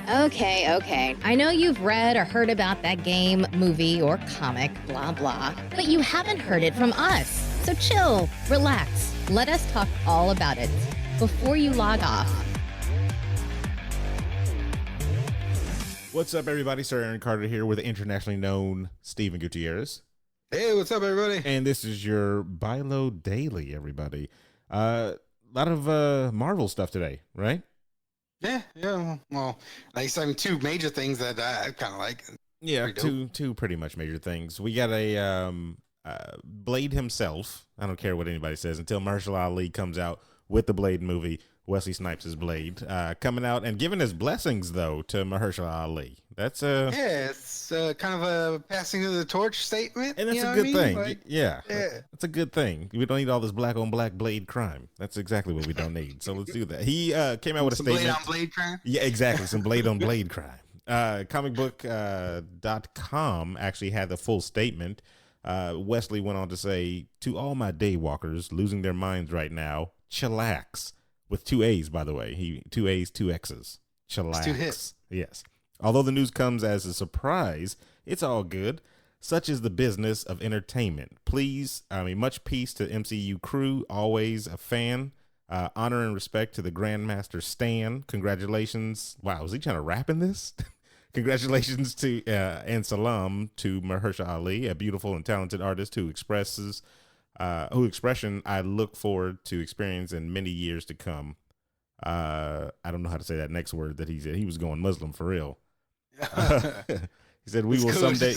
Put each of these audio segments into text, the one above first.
Okay. I know you've read or heard about that game, movie, or comic, blah, blah, but you haven't heard it from us. So chill, relax, let us talk all about it before you log off. What's up, everybody? Sir Aaron Carter here with the internationally known Steven Gutierrez. Hey, what's up, everybody? And this is your BYLO Daily, everybody. A lot of Marvel stuff today, right? Yeah. Well, like two major things that I kind of like. Yeah, two pretty much major things. We got a Blade himself. I don't care what anybody says until Mahershala Ali comes out with the Blade movie. Wesley Snipes' Blade coming out and giving his blessings though to Mahershala Ali. That's it's kind of a passing of the torch statement, and that's a good thing. Like, yeah, that's a good thing. We don't need all this black on black Blade crime. That's exactly what we don't need. So let's do that. He came out with a statement. Blade on Blade crime. Yeah, exactly. Some Blade on Blade crime. Comicbook.com actually had the full statement. Wesley went on to say, "To all my daywalkers losing their minds right now, chillax." With two A's, by the way. Two A's, two X's. Chillax. Two hits. Yes. Although the news comes as a surprise, it's all good. Such is the business of entertainment. Much peace to MCU crew. Always a fan. Honor and respect to the Grandmaster Stan. Congratulations. Wow, was he trying to rap in this? Congratulations to and salam to Mahershala Ali, a beautiful and talented artist whose expression I look forward to experience in many years to come. I don't know how to say that next word that he said. He was going Muslim for real. He said, "We will someday."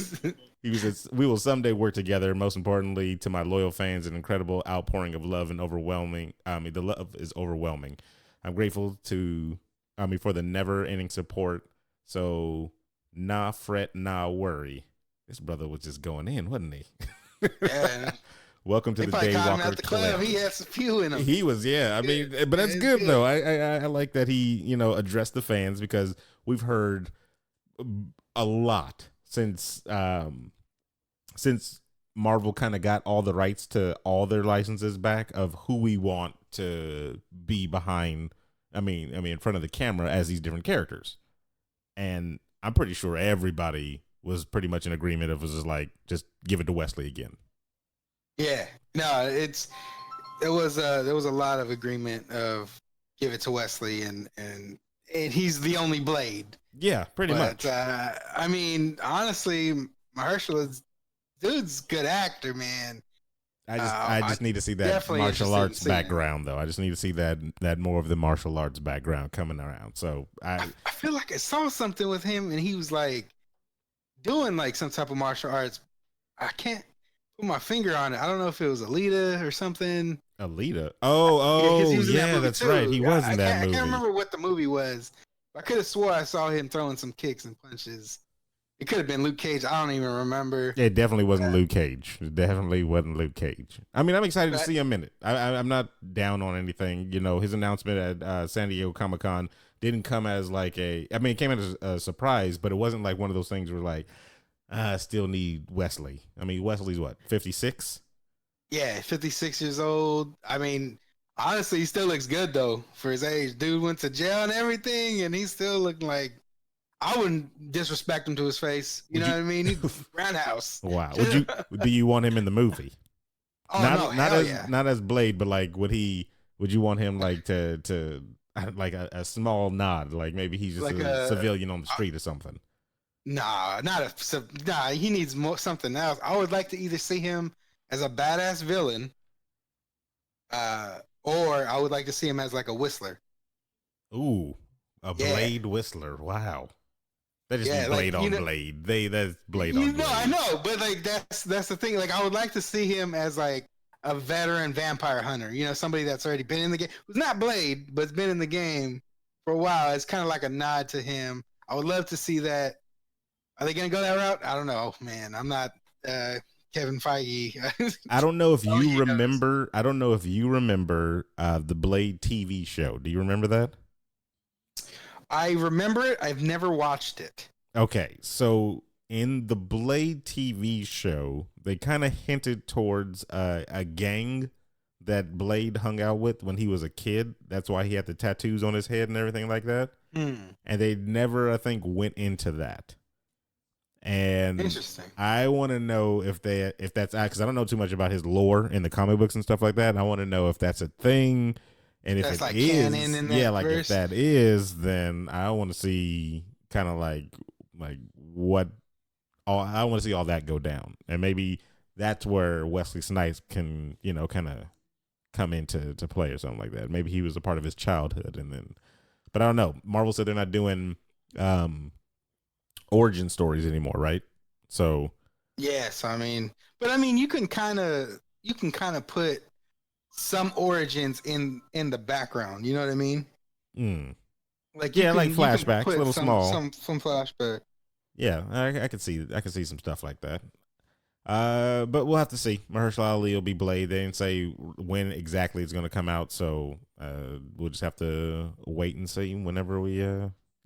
"We will someday work together. Most importantly, to my loyal fans, an incredible outpouring of love and overwhelming. The love is overwhelming. I'm grateful for the never-ending support. So, nah fret, nah worry." This brother was just going in, wasn't he? Yeah. Welcome to the Daywalker Club. He has a few in him. He was, yeah. I mean, but that's good though. I like that he, addressed the fans because we've heard a lot since Marvel kind of got all the rights to all their licenses back of who we want to be behind. In front of the camera as these different characters, and I'm pretty sure everybody was pretty much in agreement of just give it to Wesley again. Yeah, no, there was a lot of agreement of give it to Wesley and he's the only Blade. Yeah, pretty much. Honestly, Mahershala's dude's good actor, man. I just need to see that martial arts background though. I just need to see that more of the martial arts background coming around. So I feel like I saw something with him and he was like doing like some type of martial arts. I can't put my finger on it. I don't know if it was Alita or something. Alita? Oh, yeah, that's right. He was in that movie. I can't remember what the movie was. I could have swore I saw him throwing some kicks and punches. It could have been Luke Cage. I don't even remember. It definitely wasn't Luke Cage. It definitely wasn't Luke Cage. I'm excited to see him in it. I'm not down on anything. His announcement at San Diego Comic-Con didn't come as it came as a surprise, but it wasn't like one of those things where I still need Wesley. Wesley's what, 56? Yeah, 56 years old. Honestly, he still looks good though for his age. Dude went to jail and everything, and he's still looking like I wouldn't disrespect him to his face. You know what I mean? He's Roundhouse. Wow. Do you want him in the movie? Oh, not as Blade, but would you want him to a small nod, like maybe he's just a civilian on the street or something? Nah, he needs something else. I would like to either see him as a badass villain, or I would like to see him as a whistler. Ooh, a Blade whistler. Wow. That just Blade on Blade. That's Blade on Blade. I know, but that's the thing. I would like to see him as a veteran vampire hunter. Somebody that's already been in the game. Who's not Blade, but's been in the game for a while. It's kind of like a nod to him. I would love to see that. Are they gonna go that route? I don't know, man. I'm not Kevin Feige. I don't know if you remember. I don't know if you remember the Blade TV show. Do you remember that? I remember it. I've never watched it. Okay, so in the Blade TV show, they kind of hinted towards a gang that Blade hung out with when he was a kid. That's why he had the tattoos on his head and everything like that. Hmm. and they never, I think, went into that. And Interesting. I want to know if that's because I don't know too much about his lore in the comic books and stuff like that. And I want to know if that's a thing, and if That's it like is, canon in that like verse? if that is, then I want to see kind of like what all I want to see all that go down, and maybe that's where Wesley Snipes can kind of come into play or something like that. Maybe he was a part of his childhood, and then, but I don't know. Marvel said they're not doing origin stories anymore, right? So Yes, I mean, but I mean, you can kind of put some origins in the background. You know what I mean? Like yeah, like you can flashbacks, put little small. some flashback. Yeah, I could see some stuff like that. But we'll have to see. Mahershala Ali will be Blade. They didn't say when exactly it's going to come out, so we'll just have to wait and see whenever we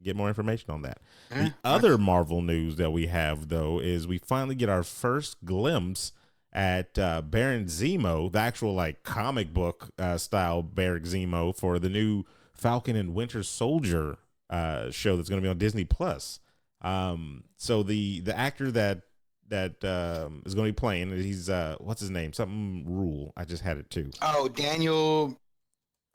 get more information on that. Yeah, the other Marvel news that we have, though, is we finally get our first glimpse at Baron Zemo, the actual like comic book style Baron Zemo for the new Falcon and Winter Soldier show that's going to be on Disney Plus. So the actor that is going to be playing, he's what's his name? Something Rule. I just had it too. Oh, Daniel.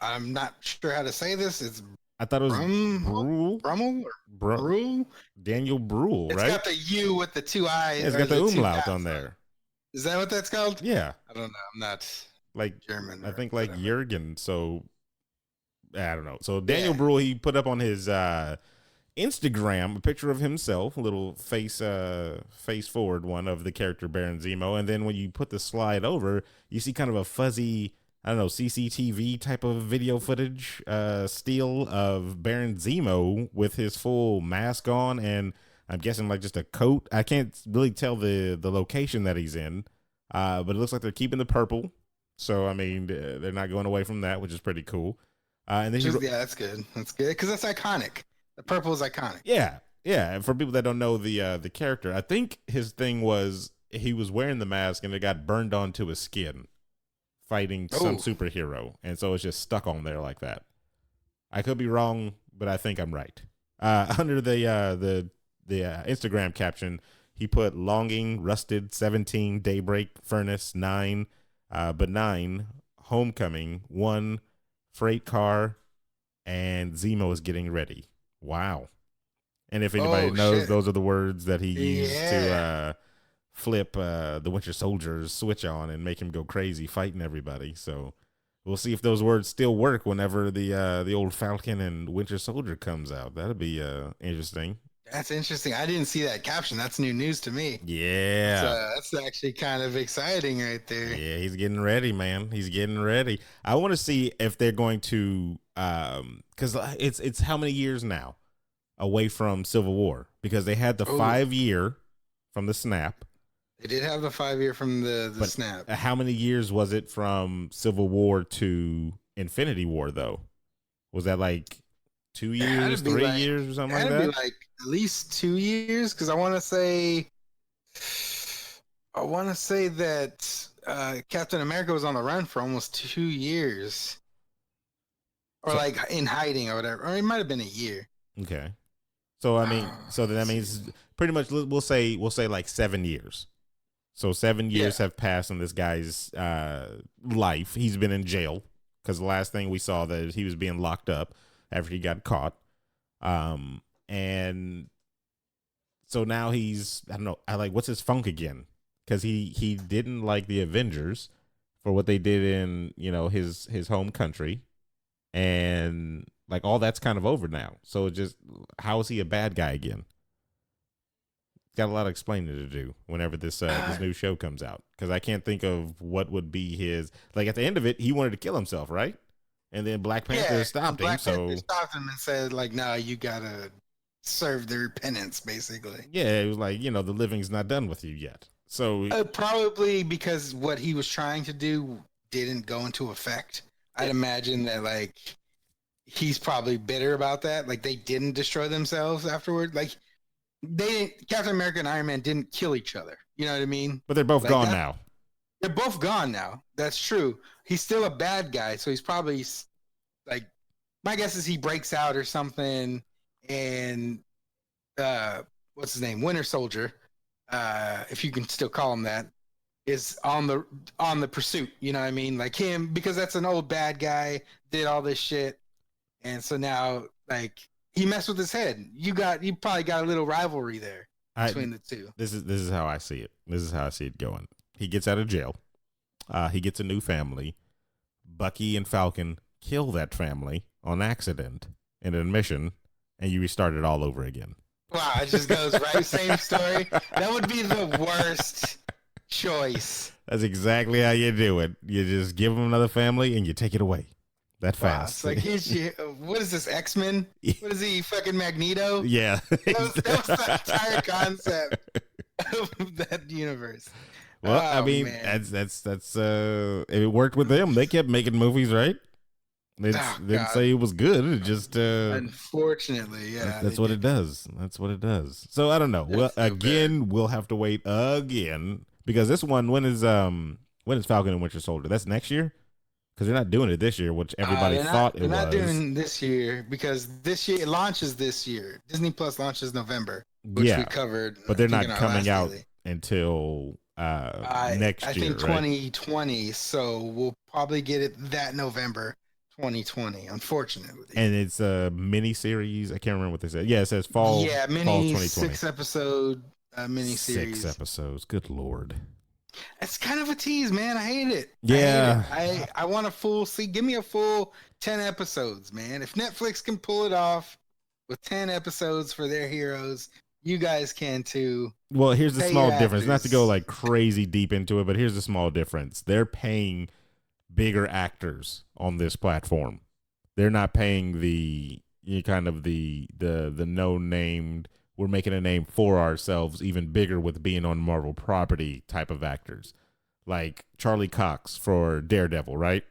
I'm not sure how to say this. It's I thought it was Brummel or Brule. Daniel Brule, right? It's got the U with the two eyes. Yeah, it's got the umlaut on there. Is that what that's called? Yeah. I don't know. I'm not like German. I think like Jurgen. So I don't know. So Daniel Brule, he put up on his Instagram a picture of himself, a little face forward one of the character Baron Zemo, and then when you put the slide over, you see kind of a fuzzy, I don't know, CCTV type of video footage still of Baron Zemo with his full mask on, and I'm guessing like just a coat. I can't really tell the location that he's in, but it looks like they're keeping the purple. So I mean, they're not going away from that, which is pretty cool. And then that's good. That's good because that's iconic. The purple is iconic. Yeah, yeah. And for people that don't know the character, I think his thing was he was wearing the mask and it got burned onto his skin, fighting some superhero, and so it's just stuck on there like that. I could be wrong, but I think I'm right. Under the Instagram caption, he put longing, rusted, 17, daybreak, furnace, 9, benign, homecoming, 1, freight car, and Zemo is getting ready. Wow. And if anybody knows, those are the words that he used to flip the Winter Soldier's switch on and make him go crazy fighting everybody. So we'll see if those words still work whenever the old Falcon and Winter Soldier comes out. That'll be interesting. That's interesting. I didn't see that caption. That's new news to me. Yeah. That's actually kind of exciting right there. Yeah, he's getting ready, man. He's getting ready. I want to see if they're going to because it's how many years now away from Civil War, because they had the 5-year from the snap. They did have the 5-year from the snap. How many years was it from Civil War to Infinity War, though? Was that like 2 years, 3 years, or something like that? That'd be like at least 2 years, because I want to say that Captain America was on the run for almost 2 years, or like in hiding or whatever, or it might have been a year. Okay, so I mean, so that means pretty much we'll say like 7 years. So 7 years have passed in this guy's life. He's been in jail because the last thing we saw that he was being locked up after he got caught. And so now he's, I don't know, what's his funk again? Because he didn't like the Avengers for what they did in, his home country. And like all that's kind of over now. So just, how is he a bad guy again? Got a lot of explaining to do whenever this new show comes out, because I can't think of what would be his, like at the end of it, he wanted to kill himself, right? And then Black Panther stopped him. Panther stopped him and said, like, no, you gotta serve their penance, basically. Yeah, it was like, the living's not done with you yet. So probably because what he was trying to do didn't go into effect. I'd imagine that like he's probably bitter about that. Like they didn't destroy themselves afterward. Like Captain America and Iron Man didn't kill each other. You know what I mean? But they're both gone now. They're both gone now. That's true. He's still a bad guy, so he's probably like, my guess is he breaks out or something, and what's his name, Winter Soldier, if you can still call him that, is on the pursuit. You know what I mean? Like him, because that's an old bad guy, did all this shit, and so now like he messed with his head. You probably got a little rivalry there between the two. This is how I see it. This is how I see it going. He gets out of jail. He gets a new family. Bucky and Falcon kill that family on accident in an mission, and you restart it all over again. Wow, it just goes right. Same story. That would be the worst choice. That's exactly how you do it. You just give them another family and you take it away that fast. Wow, it's like what is this, X-Men? What is he, fucking Magneto? Yeah. That was the entire concept of that universe. Well, I mean, man. that's it worked with them. They kept making movies, right? They didn't say it was good. It just unfortunately, yeah. That's what it does. That's what it does. So I don't know. Well, again, we'll have to wait again because this one, when is Falcon and Winter Soldier? That's next year, because they're not doing it this year, which everybody thought it was. They're not doing this year because this year it launches this year. Disney Plus launches November, which we covered. But they're not coming out until next year. I think 2020. So we'll probably get it that November. 2020, unfortunately. And it's a mini series. I can't remember what they said. Yeah, it says fall. Yeah, fall 6-episode mini series. 6 episodes. Good Lord. It's kind of a tease, man. I hate it. Yeah. I want a full give me a full 10 episodes, man. If Netflix can pull it off with 10 episodes for their heroes, you guys can too. Well, here's the small difference. Not to go like crazy deep into it, but here's the small difference. They're paying bigger actors on this platform. They're not paying the no named, we're making a name for ourselves even bigger with being on Marvel property type of actors. Like Charlie Cox for Daredevil, right?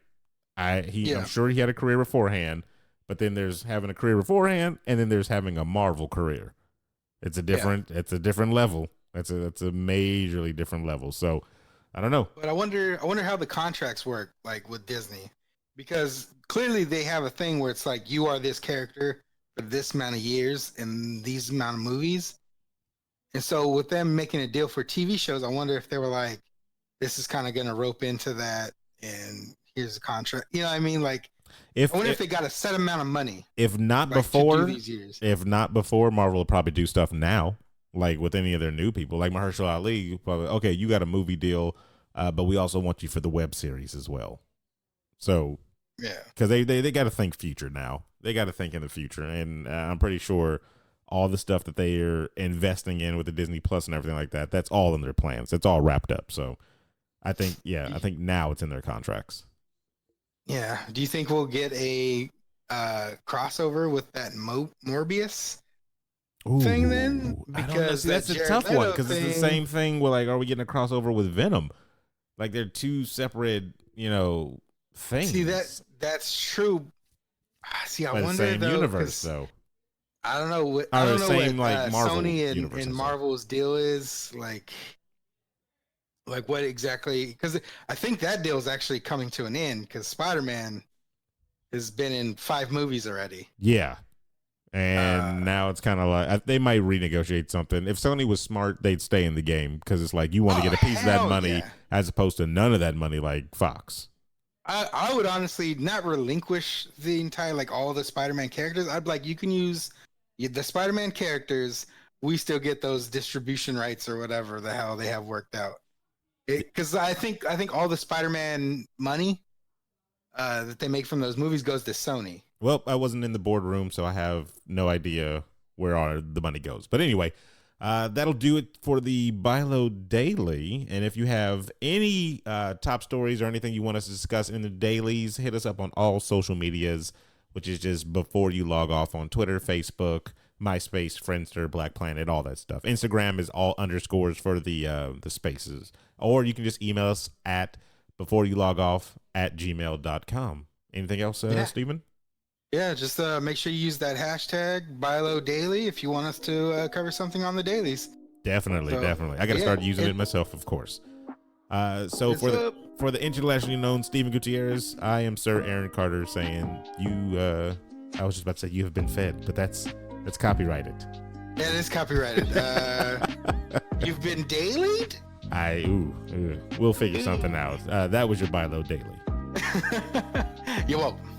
I'm sure he had a career beforehand, but then there's having a career beforehand and then there's having a Marvel career. It's a different level. It's a majorly different level. So I don't know. But I wonder how the contracts work, like with Disney, because clearly they have a thing where it's like you are this character for this amount of years and these amount of movies. And so with them making a deal for TV shows, I wonder if they were like, this is kind of going to rope into that and here's a contract. You know what I mean? Like, I wonder if they got a set amount of money. If not before, Marvel will probably do stuff now. Like with any of their new people, like Mahershala Ali, probably, okay, you got a movie deal, but we also want you for the web series as well. So, yeah, because they got to think future now. They got to think in the future, and I'm pretty sure all the stuff that they are investing in with the Disney Plus and everything like that, that's all in their plans. It's all wrapped up. So, I think now it's in their contracts. Yeah. Do you think we'll get a crossover with that Morbius thing then? Because that's a tough one because it's the same thing. We're like, are we getting a crossover with Venom? Like they're two separate, things. See that's true. See, I wonder the same though, universe though. I don't know. I don't know what Marvel Sony and Marvel's deal is like what exactly? Because I think that deal is actually coming to an end because Spider-Man has been in 5 movies already. Yeah. And now it's kind of like they might renegotiate something. If Sony was smart, they'd stay in the game because it's like you want to get a piece of that money as opposed to none of that money like Fox. I would honestly not relinquish the entire, like all the Spider-Man characters. I'd like, you can use the Spider-Man characters. We still get those distribution rights or whatever the hell they have worked out. Because I think all the Spider-Man money that they make from those movies goes to Sony. Well, I wasn't in the boardroom, so I have no idea where the money goes. But anyway, that'll do it for the BYLO Daily. And if you have any top stories or anything you want us to discuss in the dailies, hit us up on all social medias, which is just Before You Log Off on Twitter, Facebook, MySpace, Friendster, Black Planet, all that stuff. Instagram is all underscores for the spaces. Or you can just email us at beforeyoulogoff@gmail.com. Anything else, Steven? Yeah, just make sure you use that hashtag BYLO Daily if you want us to cover something on the dailies. Definitely. I got to start using it myself, of course. So for the internationally known Steven Gutierrez, I am Sir Aaron Carter saying I was just about to say you have been fed, but that's It's copyrighted. Yeah, it is copyrighted. You've been dailied? We'll figure something out. That was your BYLO Daily. You're welcome.